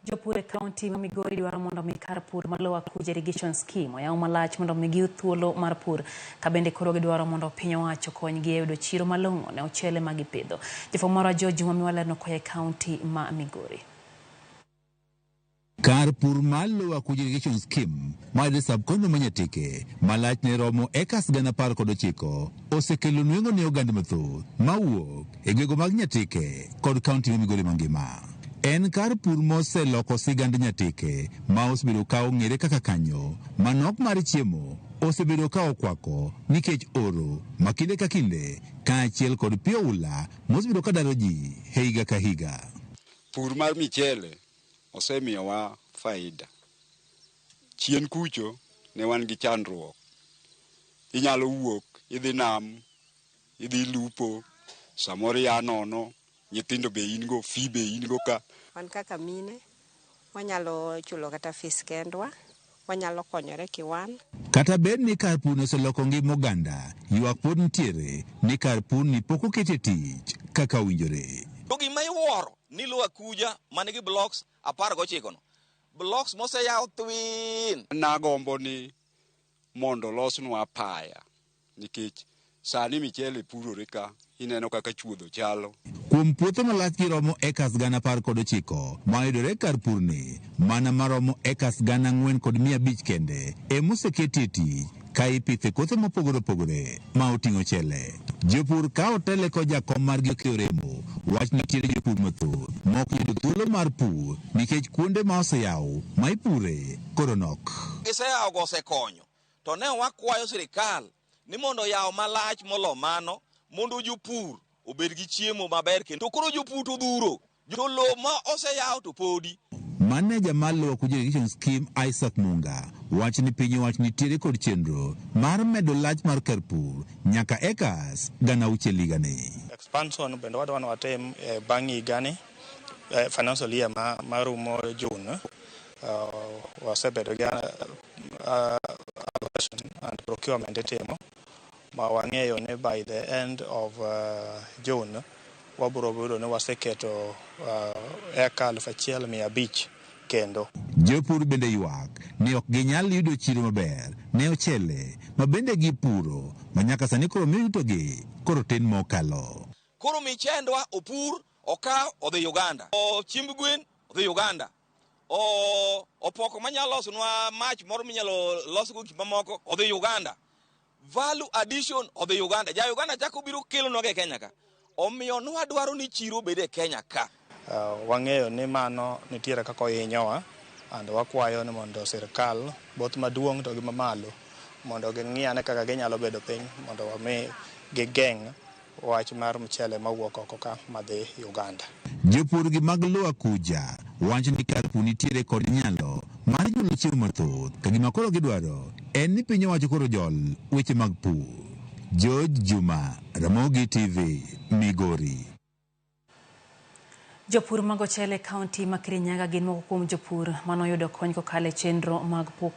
Jopur e kaunti ma Migori dwaro mondo mi kar pur maluwa kuja irrigation scheme oyaw malach mondo mi giu thuolo mar pur ka bende koro gidwaro mondo piny owacho konygi e yudo chiro malong'o ne ochele ma gipidho. Jofwamb marwa George Mwamiwala nokoya e kaunti ma Migori. Kar pur maluwa kuja irrigation scheme mayudo sab-konde manyatike malach ne romo ekas 19,000 osekelo nweng'o ne oganda mathoth mawuok e gwenge mag Nyatike kod kaunti ma Migori mangima. En kar pur moseloko sigand Nyatike ma osebedo ka ong'ere kaka kanyo manok mar chiemo osebedo ka okwako nikech oro ma kinde ka kinde kaachiel kod pi oula mosebedo ka daro ji higa ka higa. Pur mar michele osemiyowa faida. Chien kucho ne wan gi chandruok. Inyalo wuok, idhi nam, idhi lupo, samoro ya nono, nyithindo be ingo, fi be ingo ka. Wan kaka mine, wanyalo chulo kata fis kendwa, wanyalo konyore kiwan. Kata bed ni kar pur oseloko ngima oganda, ywak pod nitiere ni kar pur ni pok okete tich kaka owinjore. Gima iwuoro ni luwa kuja manigi blocks 19 no. Blocks moseyaw twin. Nagombo ni mondo losnwa paya nikech sani michele purore ka ineno kaka chuodho chalo. Kuom puothe malach giromo ekas 19,000 ma yudore kar pur ni mana maromo ekas 4,500 kende emoseket e tich ka ipithe kothe mopogore opogore ma oting'o chele. Jopur ka otele ko jakom margi Okioremo wach nitiere jopur mathoth mok yudo thuolo mar pur nikech kuonde ma oseyaw ma ipure koro nok. Giseyaw go osekonyo to ne wakwayo sirikal ni mondo yaw malach molo mano mondo jopur obed gi chiemo maber kendo to koro jopur to dhuro to lo ma oseyaw to podi. Maneja mar luwa kuja irrigation scheme Isaac Munga wach ni piny wach nitiere kod chenro mar medo lach mar kar pur nyaka ekas 6,000 higani. Expansion bende wadwano watem bang' higani financial year marumo June. Wasebedo gi allocation and procurement itimo ma wang'eyo ni by the end of June wabiro bedo ni waseketo eka 1,500 kendo. Jopur bende ywak ni ok ginyal yudo chiro maber ne ochele ma bende gipuro ma nyaka sani koro miyo yutogi koro tin mokalo. Koro michendwa opur okaw odhi Uganda. Chiemb gwen odhi Uganda. Opoko manyalo losnwa mach moro minyalo losgo gik mamoko odhi Uganda. Value addition odhi Uganda. Ja Uganda chako biro kelonwa e Kenya ka. Omiyo nwadwaro ni chiro bede e Kenya ka. Wang'eyo ni mano nitiere kaka ohinyowa and wakwayo ni mondo sirikal both maduong' to gi mamalo mondo ging'iane kaka ginyalo bedo piny mondo wami gigeng' wach mar mchele mawuok oko ka madhi Uganda. Jopur gi mag luwa kuja wach ni kar pur nitiere kod nyalo mar yudo chiemo mathoth ka gima koro gidwaro en ni piny owacho koro jol weche mag pur. George Juma, Ramogi TV, Migori. Jopur mag ochele kaunti ma Kirinyaga gin moko kuom jopur manoyudo kony kokalo e chenro mag pur